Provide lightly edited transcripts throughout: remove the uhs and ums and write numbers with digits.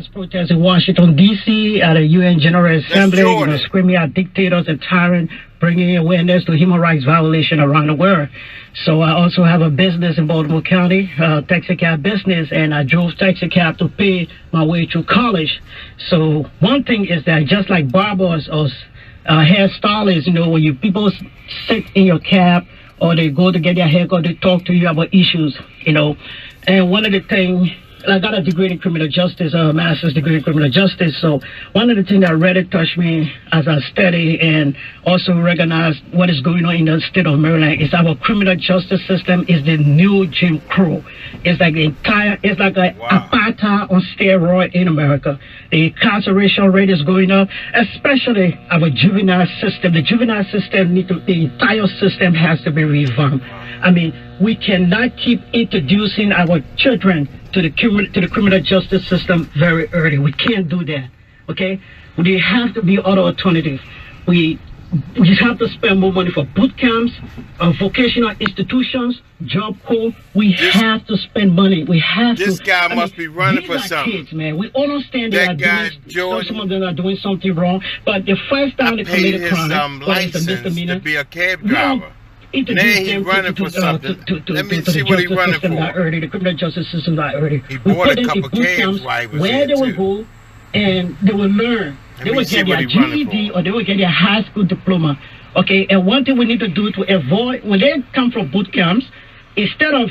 Protests in Washington, D.C. at a UN General Assembly, screaming at dictators and tyrants, bringing awareness to human rights violation around the world. So I also have a business in Baltimore County, taxi cab business, and I drove taxi cab to pay my way through college. So one thing is that just like barbers or hairstylists, when people sit in your cab or they go to get their haircut, they talk to you about issues, And one of the things, I got a degree in criminal justice, a master's degree in criminal justice. So one of the things that really touched me as I study and also recognize what is going on in the state of Maryland is our criminal justice system is the new Jim Crow. It's like an apartheid on steroid in America. The incarceration rate is going up, especially our juvenile system. The juvenile system the entire system has to be revamped. I mean, we cannot keep introducing our children to the criminal justice system very early. We can't do that, okay? There have to be other alternatives. We have to spend more money for boot camps, vocational institutions, job corps. We have to spend money. We have to. This guy must be running for something. Kids, man. We understand that some of them are doing something wrong, but the first time they commit a crime, license it's a misdemeanor. To be a cab driver. Now he's running for something. Let me see what he's running for. The criminal justice system not early. He bought a couple cabs while he was where they will go, and they will learn. They will get their GED or they will get their high school diploma. Okay, and one thing we need to do to avoid, when they come from boot camps, instead of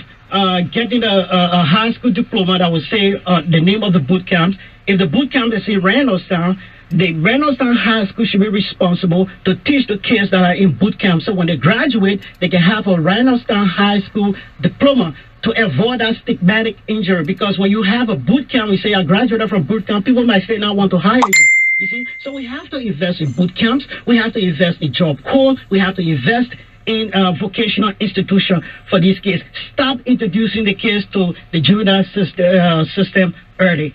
getting a high school diploma that will say the name of the boot camps, if the boot camp is in Randallstown, the Randallstown High School should be responsible to teach the kids that are in boot camp. So when they graduate, they can have a Randallstown High School diploma to avoid that stigmatic injury. Because when you have a boot camp, we say I graduated from boot camp, people might say not want to hire you. You see, so we have to invest in boot camps. We have to invest in job corps. We have to invest in vocational institution for these kids. Stop introducing the kids to the juvenile system early.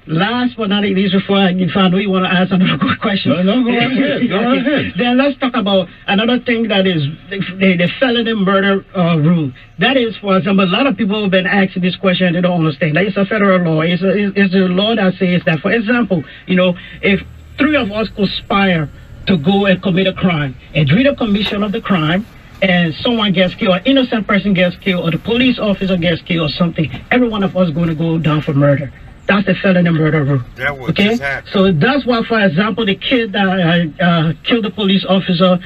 Last but not least, if I know you want to ask another good question. No, go ahead. Go ahead. Then let's talk about another thing that is the felony murder rule. That is, for example, a lot of people have been asking this question and they don't understand. That is a federal law. It's a law that says that, for example, if three of us conspire to go and commit a crime, and during the commission of the crime, and someone gets killed, an innocent person gets killed, or the police officer gets killed or something, every one of us is going to go down for murder. That's the felony murder rule. That was okay? So that's why, for example, the kid that killed the police officer,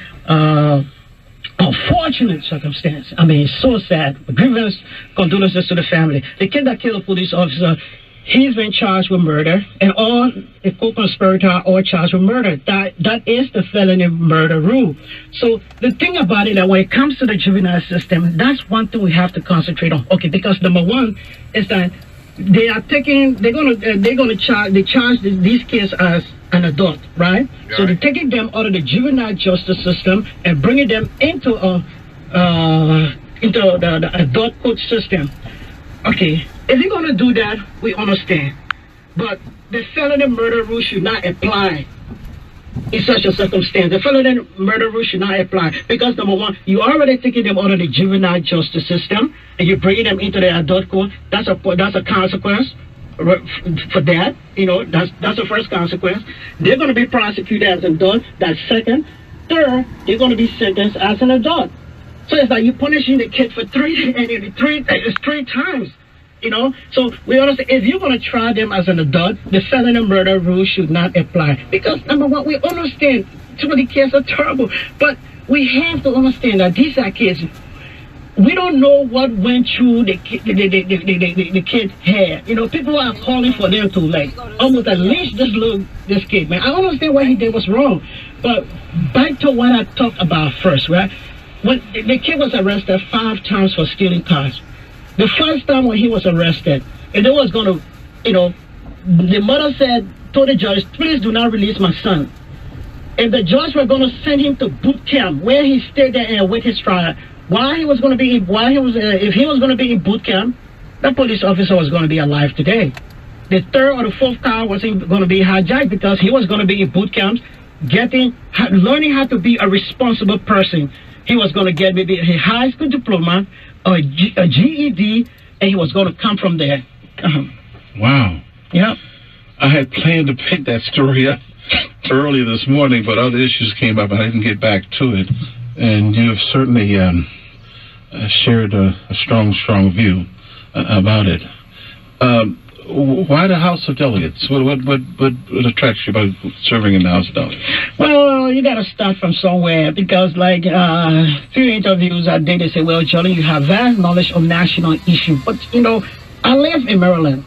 unfortunate circumstance. I mean, it's so sad. Grievous condolences to the family. The kid that killed the police officer, he's been charged with murder, and all the co-conspirators are all charged with murder. That is the felony murder rule. So the thing about it, that when it comes to the juvenile system, that's one thing we have to concentrate on. Okay, because number one is that they're gonna charge these kids as an adult, right? Yeah. So they're taking them out of the juvenile justice system and bringing them into the adult court system. Okay, if you're gonna do that, we understand, but the felony murder rule should not apply in such a circumstance. The felony murder rule should not apply because, number one, you already taking them out of the juvenile justice system and you're bringing them into the adult court. That's a consequence for that. That's the first consequence. They're going to be prosecuted as an adult. That's second. Third, they're going to be sentenced as an adult. So it's like you're punishing the kid for three times. So we understand if you're going to try them as an adult, the felony murder rule should not apply. Because number one, we understand some of the kids are terrible, but we have to understand that these are kids. We don't know what went through the kid's head. People are calling for them to almost at least this kid, man. I understand what he did was wrong, but back to what I talked about first, right? When the kid was arrested 5 times for stealing cars. The first time when he was arrested, and they was going to, the mother told the judge, please do not release my son. And the judge were going to send him to boot camp where he stayed there and await his trial. If he was going to be in boot camp, that police officer was going to be alive today. The third or the fourth car wasn't going to be hijacked because he was going to be in boot camps, learning how to be a responsible person. He was going to get maybe a high school diploma, a GED, and he was going to come from there. Wow. Yeah. I had planned to pick that story up earlier this morning, but other issues came up and I didn't get back to it. And you have certainly shared a strong view about it. Why the House of Delegates? What attracts you about serving in the House of Delegates? Well, you got to start from somewhere because, like, few interviews I did, they say, well, Johnny, you have vast knowledge of national issues. But, you know, I live in Maryland,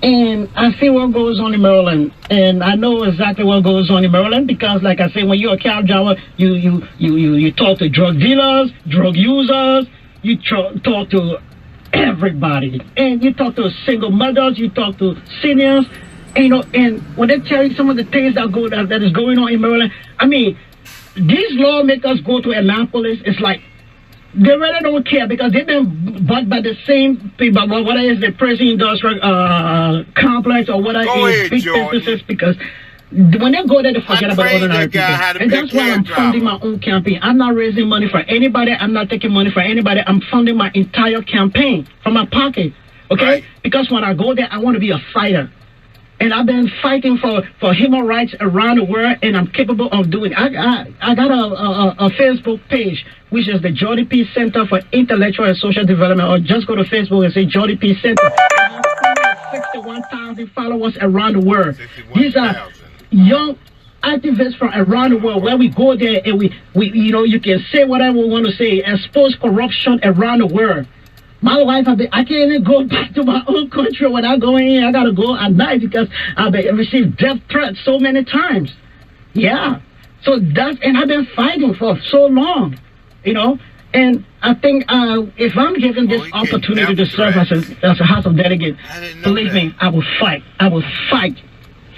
and I see what goes on in Maryland, and I know exactly what goes on in Maryland because, like I say, when you're a cab driver, you talk to drug dealers, drug users, you talk to everybody, and you talk to single mothers, you talk to seniors, and, you know, and when they tell you some of the things that is going on in Maryland, I mean, these lawmakers go to Annapolis, it's like they really don't care because they've been bought by the same people, whether it's the prison industrial complex or whether it's big businesses, because when they go there, they forget about ordinary people. And that's why I'm funding my own campaign. I'm not raising money for anybody. I'm not taking money for anybody. I'm funding my entire campaign from my pocket. Okay? Right. Because when I go there, I want to be a fighter. And I've been fighting for human rights around the world, and I'm capable of doing it. I got a Facebook page, which is the Jordy P. Center for Intellectual and Social Development, or just go to Facebook and say Jordy P. Center. 61,000 followers around the world. These are young activists from around the world where we go there and we you know, you can say whatever we want to say, expose corruption around the world. My life, I can't even go back to my own country. When I go in, I got to go at night because I've received death threats so many times. Yeah. So and I've been fighting for so long, you know. And I think if I'm given this opportunity to serve as a House of Delegates, believe me, I will fight. I will fight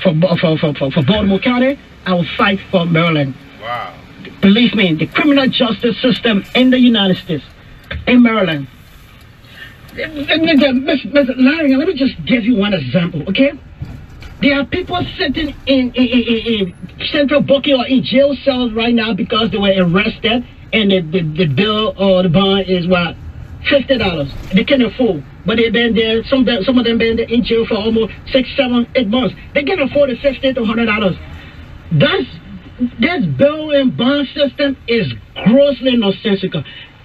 for Baltimore County. I will fight for Maryland. Wow. Believe me, the criminal justice system in the United States, in Maryland. Mr. Larry, let me just give you one example, okay? There are people sitting in central booking or in jail cells right now because they were arrested, and the bill or the bond is what? $50. They can't afford. But they've been there, some of them been there in jail for almost 6, 7, 8 months. They can afford the $50 to $100. This bill and bond system is grossly nonsensical.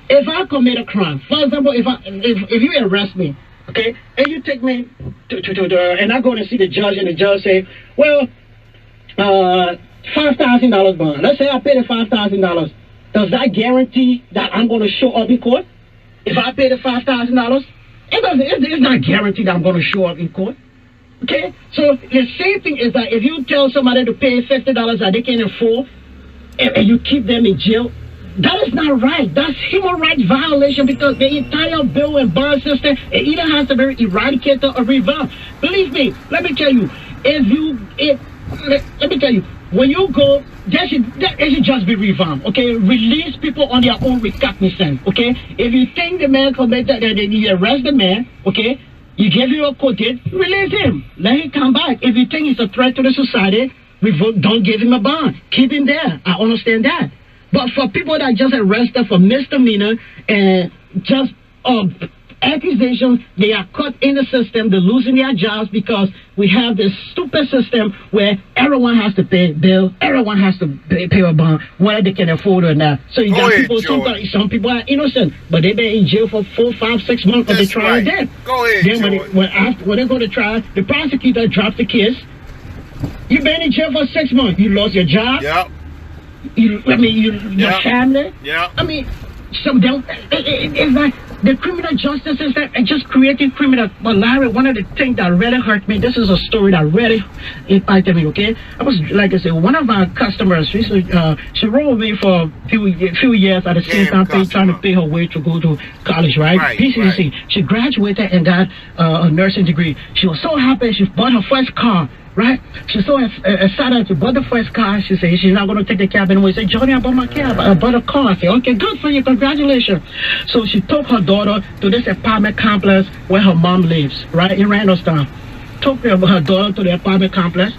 If I commit a crime, for example, if you arrest me, okay, and you take me and I go to see the judge, and the judge say, well, $5,000 bond. Let's say I pay the $5,000. Does that guarantee that I'm going to show up in court? If I pay the $5,000, it's not guaranteed that I'm going to show up in court. Okay? So the same thing is that if you tell somebody to pay $50 that they can't afford, and you keep them in jail, that is not right. That's human rights violation, because the entire bill and bond system, it either has to be eradicated or revamped. Believe me, let me tell you, let me tell you, when you go, it should just be revamped, okay? Release people on their own recognizance, okay? If you think the man committed, that you arrest the man, okay? You give him a court date, release him. Let him come back. If you think he's a threat to the society, don't give him a bond. Keep him there. I understand that. But for people that just arrested for misdemeanor and just accusations, they are caught in the system, they're losing their jobs because we have this stupid system where everyone has to pay a bill, everyone has to pay a bond, whether they can afford it or not. So you got people, some people are innocent, but they've been in jail for 4, 5, 6 months of the trial dead. Go ahead, then when they go to trial, the prosecutor drops the case. You've been in jail for 6 months. You lost your job. Yep. Your family. Yeah. I mean, some them. It's like the criminal justice system and just creating criminal. But Larry, one of the things that really hurt me. This is a story that really impacted me. Okay, I was like I said, one of our customers. She rode with me for a few years at the same time, trying to pay her way to go to college. Right. PCC. Right. She graduated and got a nursing degree. She was so happy. She bought her first car. Right? She's so excited to buy the first car. She said she's not going to take the cab anymore. She said, Johnny, I bought my cab. I bought a car. I said, okay, good for you. Congratulations. So she took her daughter to this apartment complex where her mom lives, right, in Randallstown. Took her daughter to the apartment complex,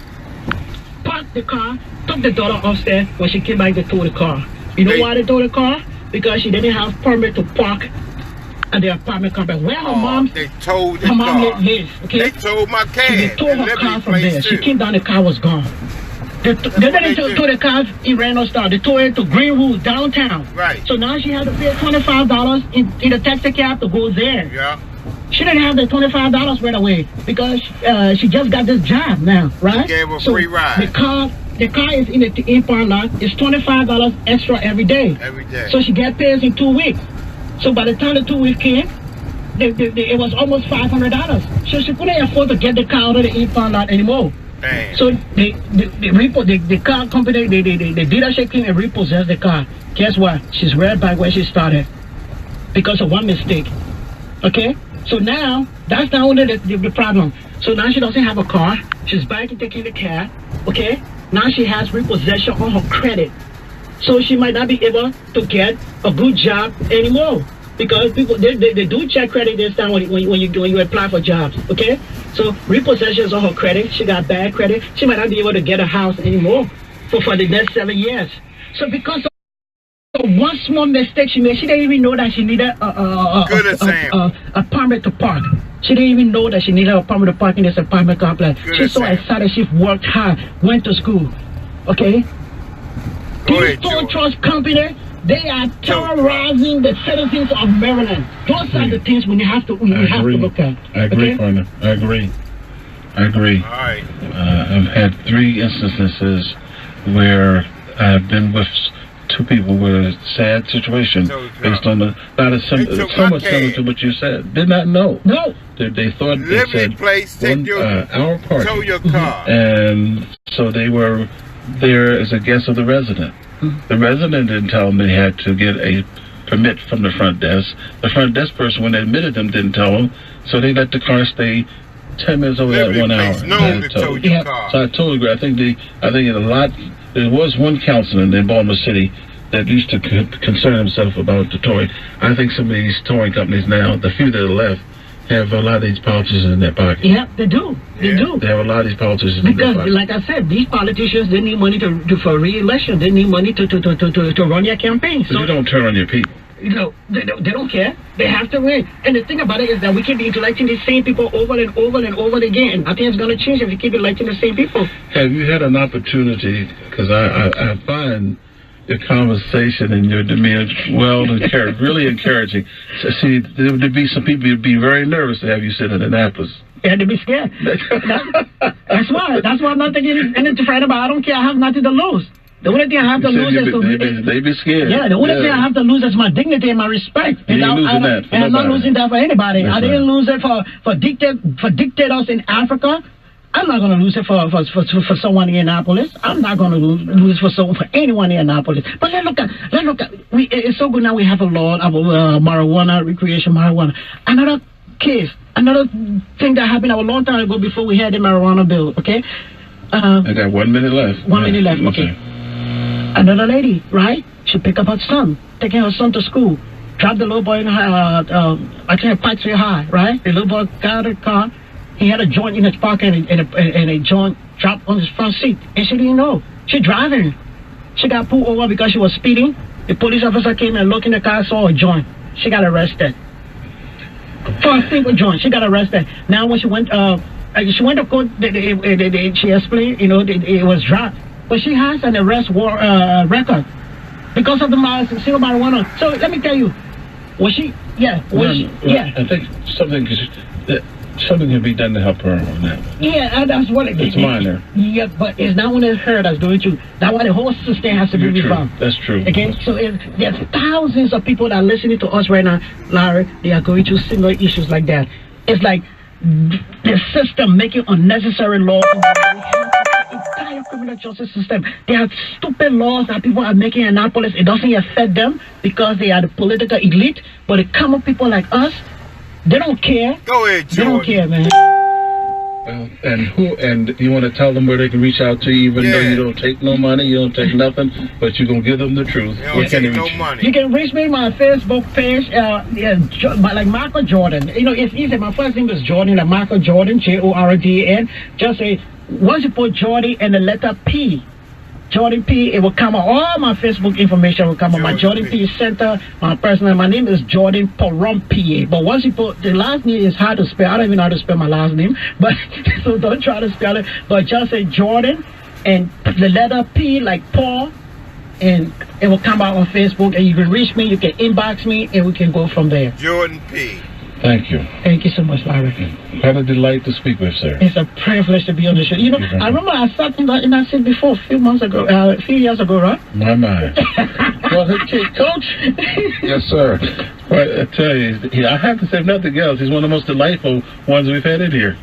parked the car, took the daughter upstairs. When she came back, they towed the car. You know why they towed the car? Because she didn't have permit to park at the apartment complex where her mom. They towed the her mom car. lives. Okay. They towed my car. They towed her car from there. She came down, the car was gone. They didn't tow the car in Reno Star. They towed it to Greenwood downtown. Right. So now she had to pay $25 in the taxi cab to go there. Yeah. She didn't have the $25 right away because she just got this job now, right? They gave her a free ride. The car is in the impound lot. It's $25 extra every day. Every day. So she get paid in 2 weeks. So by the time the 2 weeks came, it was almost $500. So she couldn't afford to get the car out of the impound lot anymore. Dang. So the car company, the dealership came and repossessed the car. Guess what? She's right back where she started because of one mistake. Okay? So now, that's not only the problem. So now she doesn't have a car. She's back to taking the cab. Okay? Now she has repossession on her credit. So she might not be able to get a good job anymore. Because people, they do check credit this time when you apply for jobs. Okay? So repossessions on her credit. She got bad credit. She might not be able to get a house anymore for the next 7 years. So because of one small mistake she made, she didn't even know that she needed a permit to park. She didn't even know that she needed a permit to park in this apartment complex. She's so excited. She worked hard, went to school. Okay? These toll trust company, they are terrorizing the citizens of Maryland. Those are the things we have to look at. I agree, partner. I agree. All right. I've had 3 instances where I've been with 2 people with a sad situation based on somewhat similar to what you said. Did not know. No. They thought they said our party. Tow your car. And so they were there as a guest of the resident. The resident didn't tell them they had to get a permit from the front desk. The front desk person, when they admitted them, didn't tell them. So they let the car stay 10 minutes over that 1 hour. Tow your car. So I totally agree. I think a lot. There was one councilman in Baltimore City that used to concern himself about the towing. I think some of these towing companies now, the few that are left, have a lot of these politicians in their pocket. Yeah, they do. They do. They have a lot of these politicians in their pocket. Because, like I said, these politicians, they need money for re-election. They need money to run their campaign. So you don't turn on your people. You know, they don't care. They have to win. And the thing about it is that we keep electing the same people over and over and over again. I think it's going to change if we keep electing the same people. Have you had an opportunity, because I find your conversation and your demeanor really encouraging. So, see, there would be some people who'd be very nervous to have you sit in Annapolis. They had to be scared. That's why I'm not taking anything to fight about. I don't care. I have nothing to lose. The only thing I have to lose is they be scared. Yeah, the only thing I have to lose is my dignity and my respect. And I'm not losing that for anybody. That's I didn't lose it for dictators in Africa. I'm not going to lose it for someone in Annapolis. I'm not going to lose for anyone in Annapolis. But let's look at. It's so good now we have a law of marijuana, recreation marijuana. Another case, another thing that happened a long time ago before we had the marijuana bill. Okay. I got 1 minute left. 1 minute left. Okay. Another lady, right? She picked up her son, taking her son to school. Dropped the little boy in Pikes Peak High, right? The little boy got out of the car. He had a joint in his pocket and a joint dropped on his front seat. And she didn't know. She driving. She got pulled over because she was speeding. The police officer came and looked in the car, saw a joint. She got arrested. For a single joint, she got arrested. Now when she went to court, she explained, it was dropped. But she has an arrest record because of the single marijuana. So let me tell you, I think something can be done to help her on that. Yeah, that's what it is. It's minor. Yeah, but it's not only her that's doing it. That's why the whole system has to be reformed. That's true. Okay, so there's thousands of people that are listening to us right now, Larry. They are going through similar issues like that. It's like the system making unnecessary laws. The entire criminal justice system. There are stupid laws that people are making in Annapolis. It doesn't affect them because they are the political elite. But the common people like us, they don't care. Go ahead, George. They don't care, man. Well, and you want to tell them where they can reach out to you, even though you don't take no money, you don't take nothing, but you're going to give them the truth. You don't take no money. You can reach me on my Facebook page, like Michael Jordan. It's easy. My first name is Jordan, like Michael Jordan, Jordan. Just say, once you put Jordan and the letter P, Jordan P. It will come on all my Facebook information. Will come on my Jordan P. Center. My personal. My name is Jordan Porompyae. But once you put the last name is hard to spell. I don't even know how to spell my last name. But so don't try to spell it. But just say Jordan and the letter P like Paul, and it will come out on Facebook. And you can reach me. You can inbox me, and we can go from there. Jordan P. Thank you. Thank you so much, Larry. What a delight to speak with, sir. It's a privilege to be on the show. You know, I remember I sat in that seat before a few years ago, right? My mind. Well, Coach. Yes, sir. Well, I tell you, I have to say nothing else. He's one of the most delightful ones we've had in here.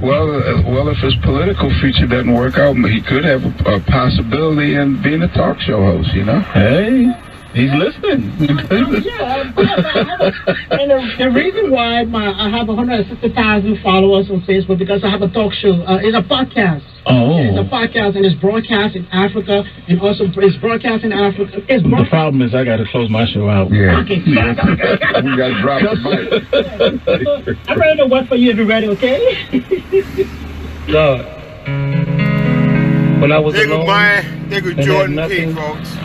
Well, if his political feature doesn't work out, he could have a possibility in being a talk show host, you know? Hey. He's listening. Yeah, and the reason why I have 160,000 followers on Facebook because I have a talk show. It's a podcast. Oh. It's a podcast and it's broadcast in Africa and also it's broadcast in Africa. The problem is I got to close my show out. Yeah. Okay. We got to drop the mic. I'm ready to work for you if you're ready, okay? God. When I was alone, There go Jordan P, folks.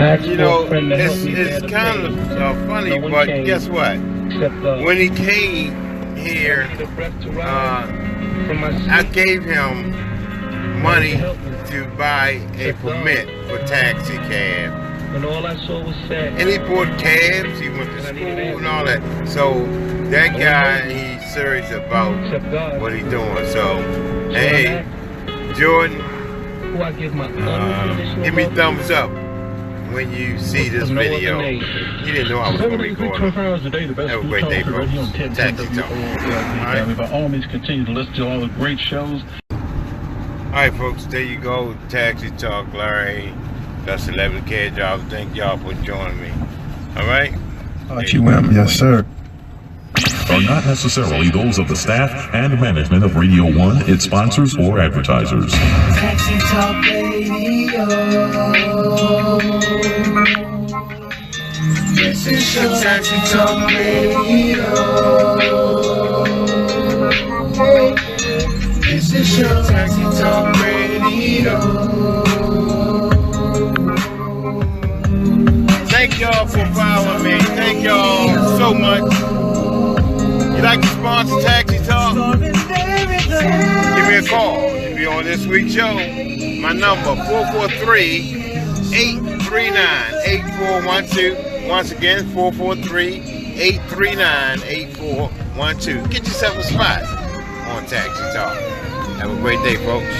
You know, it's kind of funny, but guess what? When he came here, I gave him money to buy a permit for taxi cab. And all I saw was sad. And he bought cabs, he went to school and all that. So that guy, he's serious about what he's doing. So, hey, Jordan, who I give my give me thumbs up when you see this video. You didn't know I was going to record it. Have a great day, folks. Taxi Talk. Alright. By all means, continue to listen to all the great shows. Alright, folks, there you go. Taxi Talk, Larry. That's Celebrity Care Jobs. Thank y'all for joining me. Alright? Yes, sir. Are not necessarily those of the staff and management of Radio 1, its sponsors, or advertisers. Taxi Talk Radio. This is your Taxi Talk Radio. This is your Taxi Talk Radio. Thank y'all for following me. Thank y'all so much. You like to sponsor Taxi Talk? Give me a call. You'll be on this week's show. My number, 443-839-8412. Once again, 443-839-8412. Get yourself a spot on Taxi Talk. Have a great day, folks.